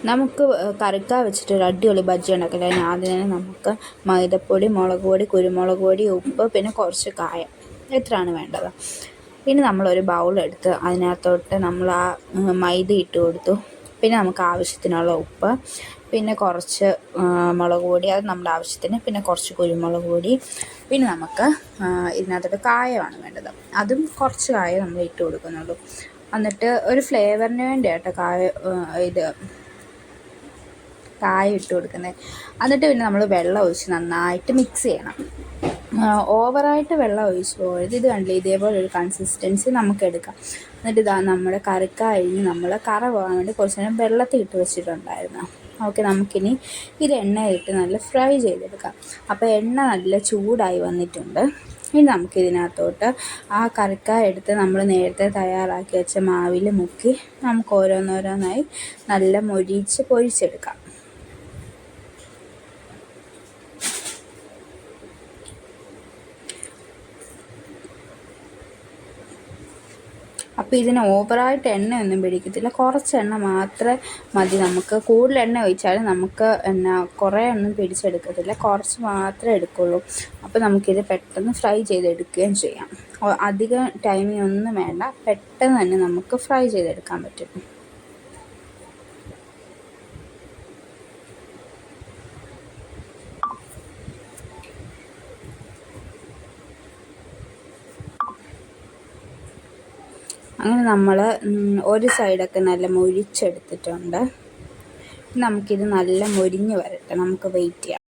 നമുക്ക് കറിക്ക വെച്ചിട്ടൊരു അടിപൊളി ബജ്ജി ഉണ്ടാക്കില്ല. ആദ്യം തന്നെ നമുക്ക് മൈദപ്പൊടി, മുളക് പൊടി, കുരുമുളക് പൊടി, ഉപ്പ്, പിന്നെ കുറച്ച് കായം, ഇത്രയാണ് വേണ്ടത്. പിന്നെ നമ്മളൊരു ബൗളെടുത്ത് അതിനകത്തോട്ട് നമ്മൾ ആ മൈദ ഇട്ട് കൊടുത്തു. പിന്നെ നമുക്ക് ആവശ്യത്തിനുള്ള ഉപ്പ്, പിന്നെ കുറച്ച് മുളക് പൊടി, അത് നമ്മുടെ ആവശ്യത്തിന്, പിന്നെ കുറച്ച് കുരുമുളക് പൊടി, പിന്നെ നമുക്ക് ഇതിനകത്തോട്ട് കായമാണ് വേണ്ടത്. അതും കുറച്ച് കായം നമ്മൾ ഇട്ട് കൊടുക്കുന്നുള്ളൂ. എന്നിട്ട് ഒരു ഫ്ലേവറിന് വേണ്ടി കേട്ടോ കായം ഇട്ട് കൊടുക്കുന്നത്. എന്നിട്ട് പിന്നെ നമ്മൾ വെള്ളം ഒഴിച്ച് നന്നായിട്ട് മിക്സ് ചെയ്യണം. ഓവറായിട്ട് വെള്ളം ഒഴിച്ച് പോകരുത്. ഇത് കണ്ടില്ലേ, ഇതേപോലെ ഒരു കൺസിസ്റ്റൻസി നമുക്ക് എടുക്കാം. എന്നിട്ട് ഇതാ നമ്മുടെ കറിക്ക കഴിഞ്ഞ് നമ്മൾ കറ പോകാൻ വേണ്ടി കുറച്ച് നേരം വെള്ളത്തിൽ ഇട്ട് വെച്ചിട്ടുണ്ടായിരുന്നു. ഓക്കെ, നമുക്കിനി ഇത് എണ്ണയിലിട്ട് നല്ല ഫ്രൈ ചെയ്തെടുക്കാം. അപ്പോൾ എണ്ണ നല്ല ചൂടായി വന്നിട്ടുണ്ട്. ഇനി നമുക്കിതിനകത്തോട്ട് ആ കറിക്ക എടുത്ത് നമ്മൾ നേരത്തെ തയ്യാറാക്കി വെച്ച മാവിൽ മുക്കി നമുക്ക് ഓരോന്നോരോന്നായി നല്ല മൊരിച്ച് പൊരിച്ചെടുക്കാം. അപ്പോൾ ഇതിന് ഓവറായിട്ട് എണ്ണയൊന്നും പിടിക്കത്തില്ല, കുറച്ച് എണ്ണ മാത്രമേ മതി. നമുക്ക് കൂടുതൽ എണ്ണ ഒഴിച്ചാലും നമുക്ക് കുറേ ഒന്നും പിടിച്ചെടുക്കത്തില്ല, കുറച്ച് മാത്രമേ എടുക്കുള്ളൂ. അപ്പോൾ നമുക്കിത് പെട്ടെന്ന് ഫ്രൈ ചെയ്തെടുക്കുകയും ചെയ്യാം. അധികം ടൈമിംഗ് ഒന്നും വേണ്ട, പെട്ടെന്ന് തന്നെ നമുക്ക് ഫ്രൈ ചെയ്തെടുക്കാൻ പറ്റും. അങ്ങനെ നമ്മൾ ഒരു സൈഡൊക്കെ നല്ല മൊരിച്ചെടുത്തിട്ടുണ്ട്. നമുക്കിത് നല്ല മൊരിഞ്ഞ് വരട്ടെ, നമുക്ക് വെയിറ്റ് ചെയ്യാം.